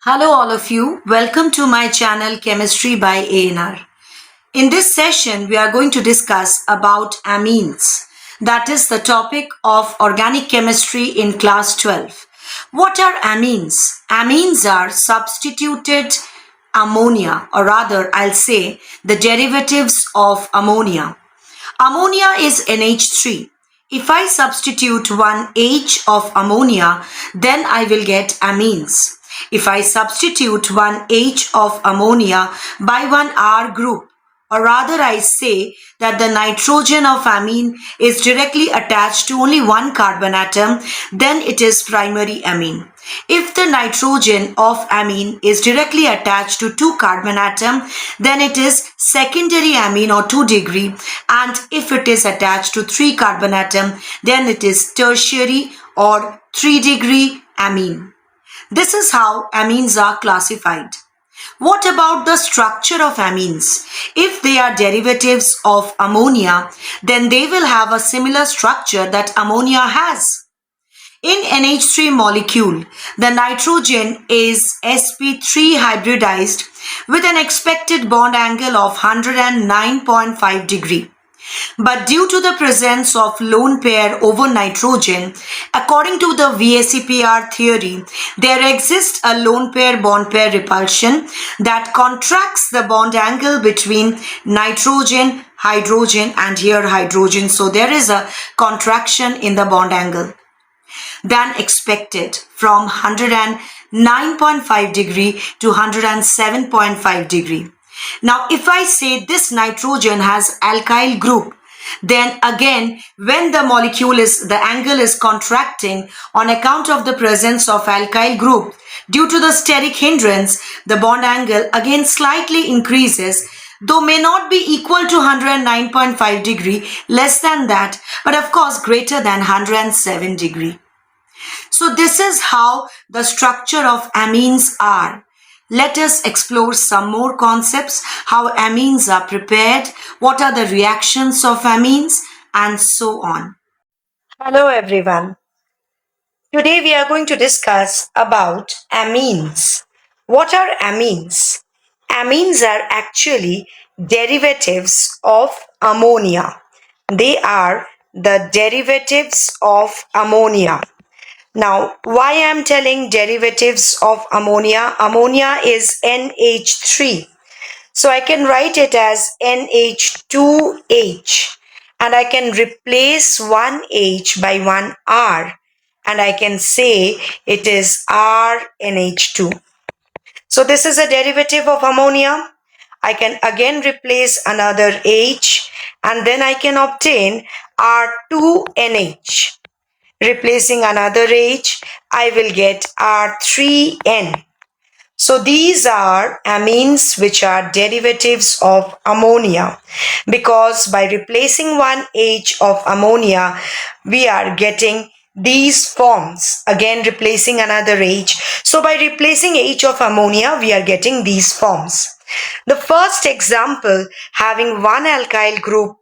Hello all of you. Welcome to my channel Chemistry by ANR. In this session, we are going to discuss about amines. That is the topic of organic chemistry in class 12. What are amines? Amines are substituted ammonia, or rather I'll say the derivatives of ammonia. Ammonia is NH3. If I substitute one H of ammonia, then I will get amines. If I substitute one H of ammonia by one R group, or rather I say that the nitrogen of amine is directly attached to only one carbon atom, then it is primary amine. If the nitrogen of amine is directly attached to two carbon atom, then it is secondary amine or 2 degree, and if it is attached to 3 carbon atom, then it is tertiary or 3 degree amine. This is how amines are classified. What about the structure of amines? If they are derivatives of ammonia, then they will have a similar structure that ammonia has. In NH3 molecule, the nitrogen is sp3 hybridized with an expected bond angle of 109.5 degree. But due to the presence of lone pair over nitrogen, according to the VSEPR theory, there exists a lone pair bond pair repulsion that contracts the bond angle between nitrogen, hydrogen and here hydrogen. So there is a contraction in the bond angle than expected from 109.5 degree to 107.5 degree. Now, if I say this nitrogen has alkyl group, then again, when the angle is contracting on account of the presence of alkyl group, due to the steric hindrance, the bond angle again slightly increases, though may not be equal to 109.5 degree, less than that, but of course greater than 107 degree. So this is how the structure of amines are. Let us explore some more concepts, how amines are prepared, what are the reactions of amines, and so on. Hello everyone. Today we are going to discuss about amines. What are amines? Amines are actually derivatives of ammonia. They are the derivatives of ammonia. Now, why I am telling derivatives of ammonia? Ammonia is NH3. So I can write it as NH2H. And I can replace one H by one R. And I can say it is RNH2. So this is a derivative of ammonia. I can again replace another H. And then I can obtain R2NH. Replacing another H, I will get R3N. So these are amines which are derivatives of ammonia, because by replacing one H of ammonia, we are getting these forms. Again replacing another H. So by replacing H of ammonia, we are getting these forms. The first example, having one alkyl group,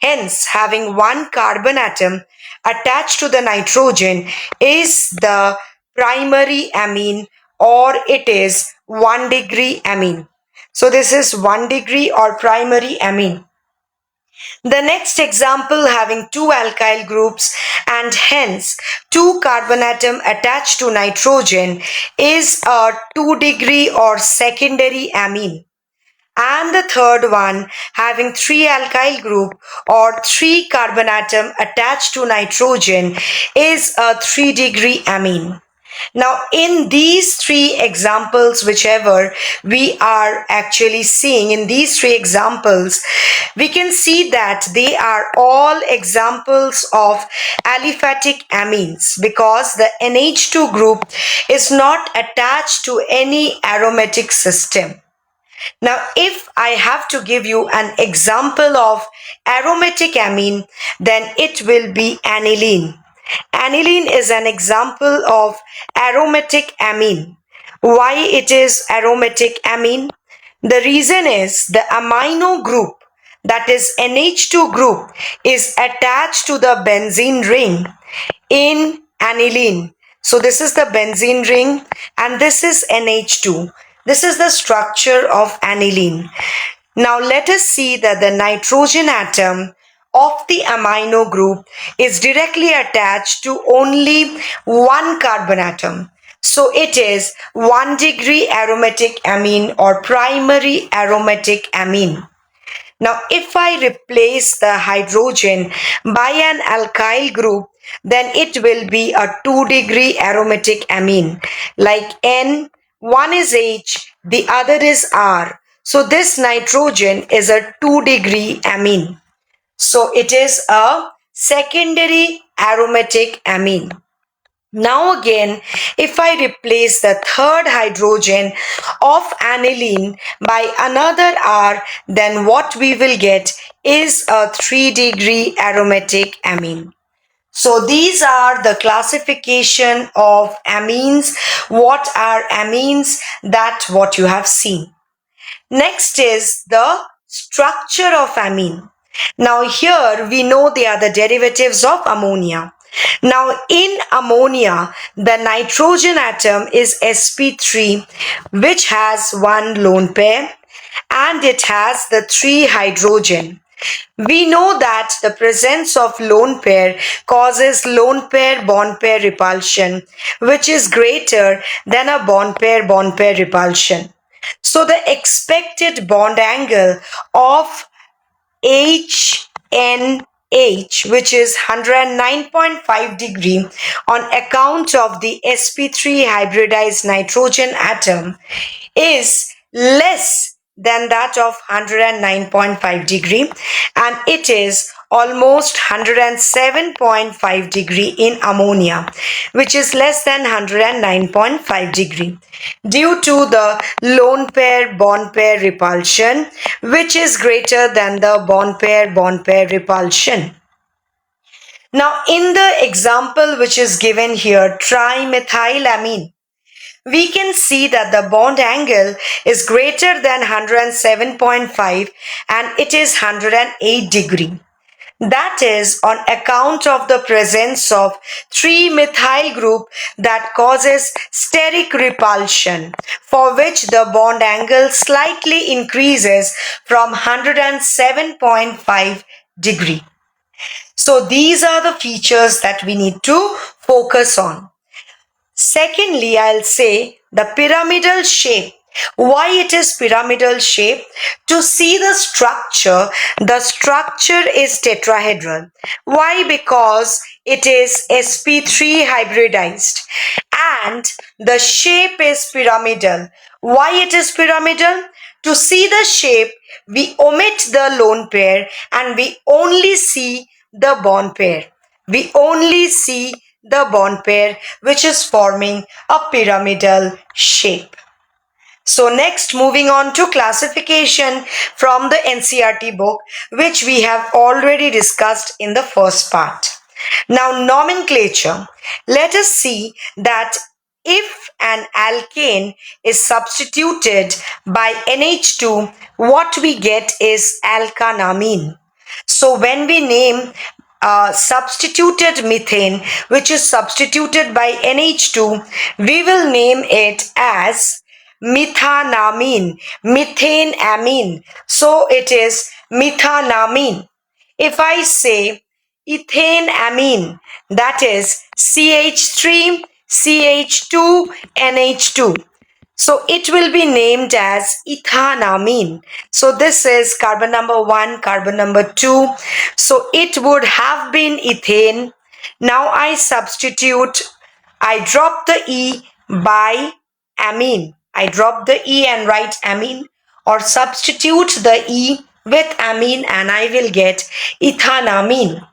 hence having one carbon atom attached to the nitrogen, is the primary amine, or it is 1 degree amine. So this is 1 degree or primary amine. The next example, having two alkyl groups and hence two carbon atom attached to nitrogen, is a 2 degree or secondary amine. And the third one, having three alkyl group or three carbon atom attached to nitrogen, is a 3 degree amine. Now, in these three examples, whichever we are actually seeing, in these three examples, we can see that they are all examples of aliphatic amines, because the NH2 group is not attached to any aromatic system. Now, if I have to give you an example of aromatic amine, then it will be aniline. Aniline is an example of aromatic amine. Why it is aromatic amine? The reason is the amino group, that is NH2 group, is attached to the benzene ring in aniline. So this is the benzene ring and this is NH2. This is the structure of aniline. Now let us see that the nitrogen atom of the amino group is directly attached to only one carbon atom. So it is 1 degree aromatic amine or primary aromatic amine. Now, if I replace the hydrogen by an alkyl group, then it will be a 2 degree aromatic amine. Like N, one is H, the other is R. So this nitrogen is a 2 degree amine. So it is a secondary aromatic amine. Now again, if I replace the third hydrogen of aniline by another R, then what we will get is a 3 degree aromatic amine. So these are the classification of amines. What are amines? That what you have seen. Next is the structure of amine. Now here we know they are the derivatives of ammonia. Now in ammonia, the nitrogen atom is sp3, which has one lone pair and it has the 3 hydrogen. We know that the presence of lone pair causes lone pair bond pair repulsion, which is greater than a bond pair repulsion. So the expected bond angle of HNH, which is 109.5 degree on account of the sp3 hybridized nitrogen atom, is less than that of 109.5 degree, and it is almost 107.5 degree in ammonia, which is less than 109.5 degree due to the lone pair bond pair repulsion, which is greater than the bond pair repulsion. Now in the example which is given here, trimethylamine, we can see that the bond angle is greater than 107.5 and it is 108 degree. That is on account of the presence of 3-methyl group that causes steric repulsion, for which the bond angle slightly increases from 107.5 degree. So these are the features that we need to focus on. Secondly, I'll say the pyramidal shape. Why it is pyramidal shape? To see the structure is tetrahedral. Why? Because it is sp3 hybridized and the shape is pyramidal. Why it is pyramidal? To see the shape, we omit the lone pair and we only see the bond pair. We only see the bond pair, which is forming a pyramidal shape. So next, moving on to classification from the NCERT book, which we have already discussed in the first part. Now nomenclature. Let us see that if an alkane is substituted by NH2, what we get is alkanamine. So when we name substituted methane, which is substituted by NH2, we will name it as methanamine, methane amine. So it is methanamine. If I say ethane amine, that is CH3, CH2, NH2. So it will be named as ethanamine. So this is carbon number 1, carbon number 2. So it would have been ethane. Now I substitute, I drop the E by amine. I drop the E and write amine, or substitute the E with amine and I will get ethanamine.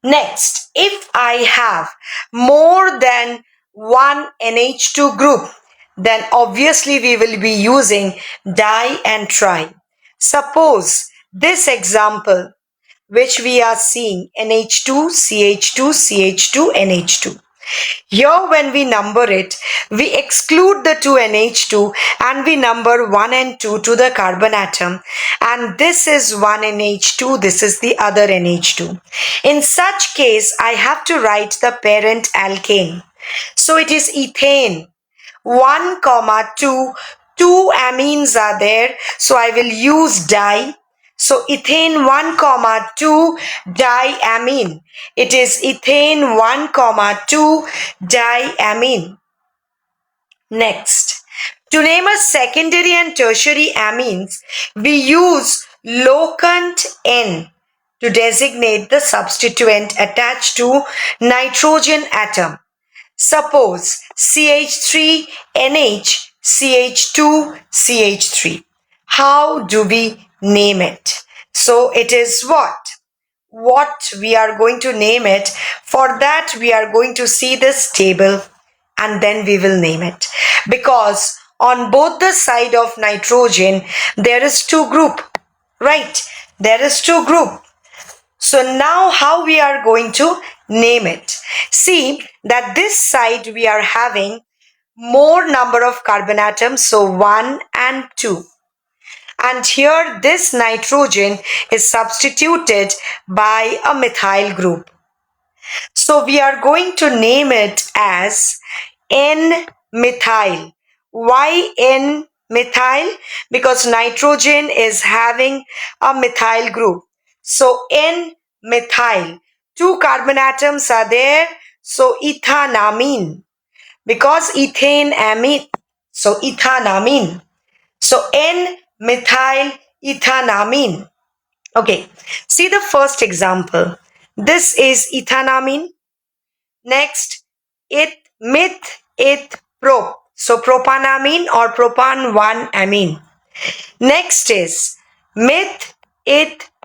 Next, if I have more than one NH2 group, then obviously we will be using di and tri. Suppose this example which we are seeing, NH2, CH2, CH2, NH2. Here when we number it, we exclude the two NH2 and we number 1 and 2 to the carbon atom, and this is one NH2, this is the other NH2. In such case, I have to write the parent alkane. So it is ethane. 1, 2, two amines are there. So I will use di. So ethane 1, 2 diamine. It is ethane 1, 2 diamine. Next, to name a secondary and tertiary amines, we use locant N to designate the substituent attached to nitrogen atom. Suppose CH3NH, CH2, CH3. How do we name it? So it is what we are going to name it. For that we are going to see this table and then we will name it, because on both the side of nitrogen there is two group, right? There is two group. So now how we are going to name it? See that this side we are having more number of carbon atoms, so 1 and 2. And here this nitrogen is substituted by a methyl group. So we are going to name it as N-methyl. Why N-methyl? Because nitrogen is having a methyl group. So N-methyl. Two carbon atoms are there. So ethanamine. Because ethane amine. So ethanamine. So N-methyl ethanamine. Okay. See the first example. This is ethanamine. Next, prop. So propanamine or propan 1 amine. Next is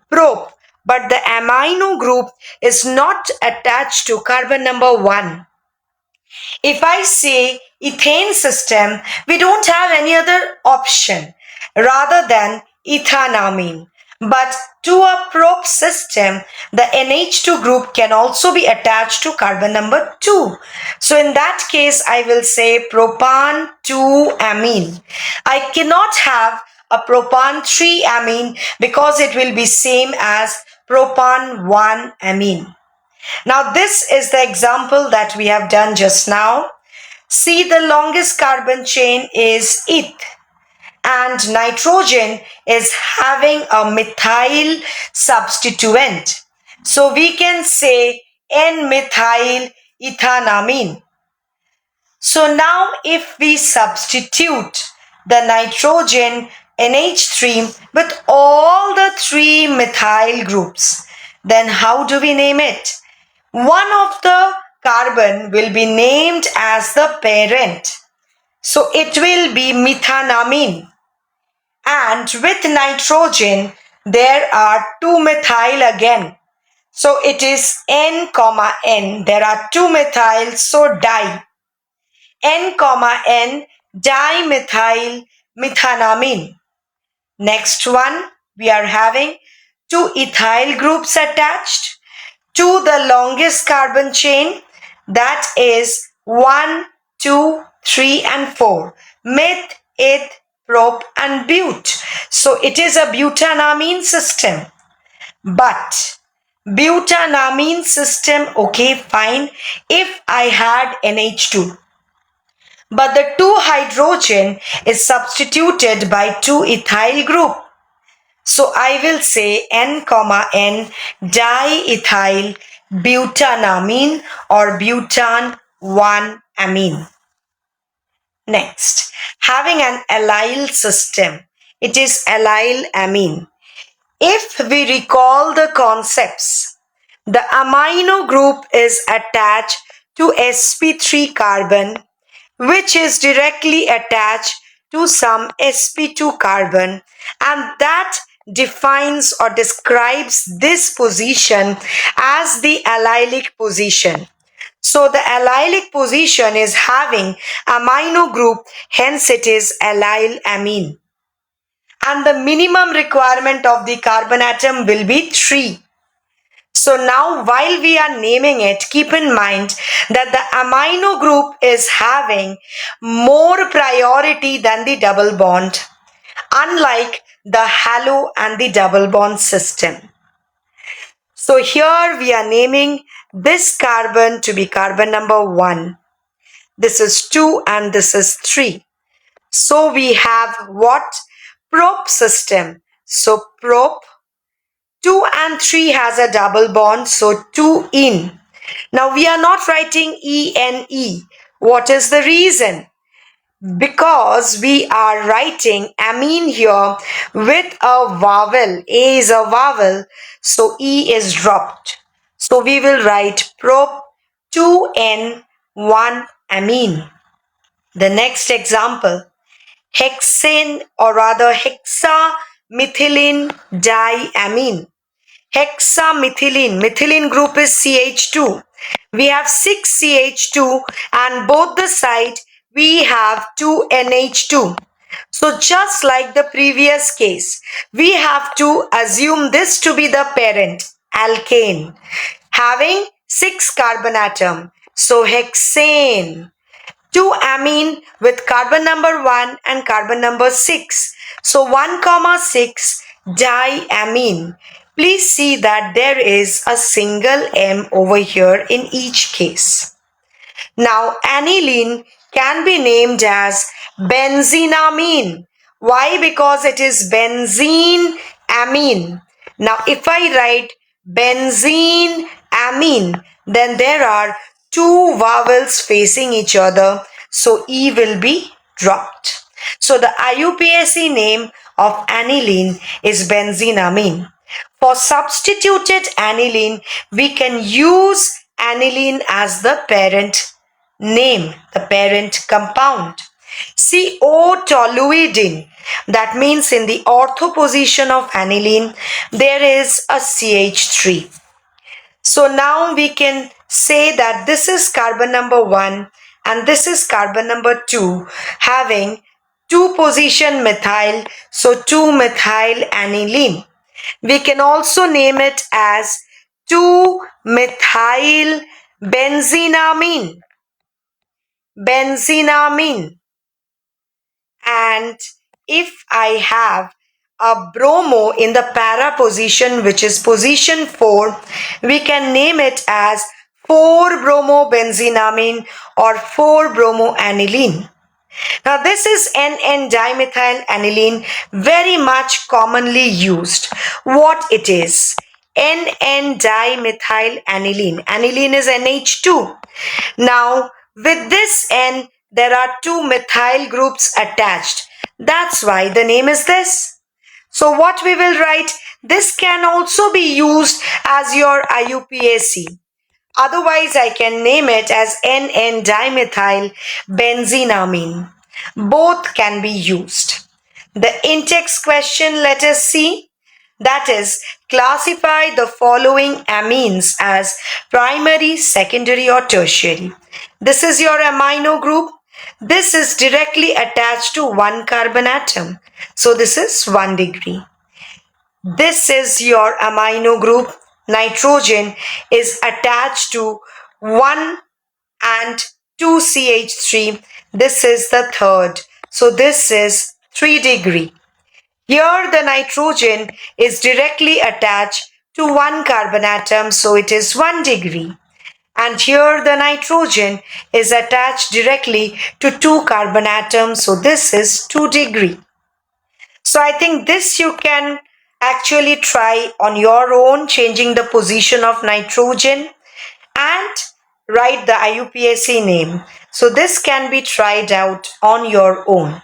prop. But the amino group is not attached to carbon number 1. If I say ethane system, we don't have any other option rather than ethanamine. But to a prop system, the NH2 group can also be attached to carbon number 2. So in that case, I will say propan 2 amine. I cannot have a propan 3 amine because it will be same as propan 1 amine. Now this is the example that we have done just now. See, the longest carbon chain is eth, and nitrogen is having a methyl substituent. So we can say N-methyl ethanamine. So now if we substitute the nitrogen NH3 with all the three methyl groups, then how do we name it? One of the carbon will be named as the parent. So it will be methanamine. And with nitrogen, there are two methyl again. So it is N, N. There are two methyls, so di. N, N, dimethyl methanamine. Next one, we are having two ethyl groups attached to the longest carbon chain, that is 1, 2, 3 and 4. Meth, eth, prop and but. So it is a butanamine system. But butanamine system, okay, fine, if I had NH2. But the 2 hydrogen is substituted by 2 ethyl group. So I will say N, N diethyl butanamine or butan 1 amine. Next, having an allyl system, it is allyl amine. If we recall the concepts, the amino group is attached to sp3 carbon, which is directly attached to some sp2 carbon, and that defines or describes this position as the allylic position. So the allylic position is having amino group, hence it is allyl amine. And the minimum requirement of the carbon atom will be 3. So now while we are naming it, keep in mind that the amino group is having more priority than the double bond, unlike the halo and the double bond system. So here we are naming this carbon to be carbon number 1. This is 2 and this is 3. So we have what? Prop system. So prop 2 and 3 has a double bond. So 2 in. Now we are not writing E-N-E. What is the reason? Because we are writing amine here with a vowel. A is a vowel, so E is dropped. So we will write prop 2N1 amine. The next example, hexane or rather hexamethylene diamine. Hexamethylene. Methylene group is CH2. We have 6 CH2 and both the side we have 2 NH2. So just like the previous case, we have to assume this to be the parent, alkane, having 6 carbon atom. So hexane. 2 amine with carbon number 1 and carbon number 6. So 1 comma 6 diamine. Please see that there is a single M over here in each case. Now aniline can be named as benzenamine. Why? Because it is benzene amine. Now if I write benzene amine, then there are two vowels facing each other, so E will be dropped. So the IUPAC name of aniline is benzenamine. For substituted aniline, we can use aniline as the parent name, the parent compound. CO-toluidine, that means in the ortho position of aniline, there is a CH3. So now we can say that this is carbon number 1 and this is carbon number 2 having 2 position methyl, so 2-methyl aniline. We can also name it as 2-methyl benzenamine. Benzenamine. And if I have a bromo in the para position, which is position 4, we can name it as 4-bromobenzenamine or 4-bromoaniline. Now this is N-N-dimethyl aniline, very much commonly used. What it is? N-N-dimethyl aniline. Aniline is NH2. Now with this N, there are 2 methyl groups attached. That's why the name is this. So what we will write? This can also be used as your IUPAC. Otherwise, I can name it as N-N-dimethyl benzenamine. Both can be used. The in-text question, let us see. That is, classify the following amines as primary, secondary or tertiary. This is your amino group. This is directly attached to 1 carbon atom. So this is 1 degree. This is your amino group. Nitrogen is attached to 1 and 2 CH3. This is the third. So this is 3 degree. Here the nitrogen is directly attached to 1 carbon atom. So it is 1 degree. And here the nitrogen is attached directly to 2 carbon atoms. So this is 2 degree. So I think this you can actually try on your own, changing the position of nitrogen and write the IUPAC name. So this can be tried out on your own.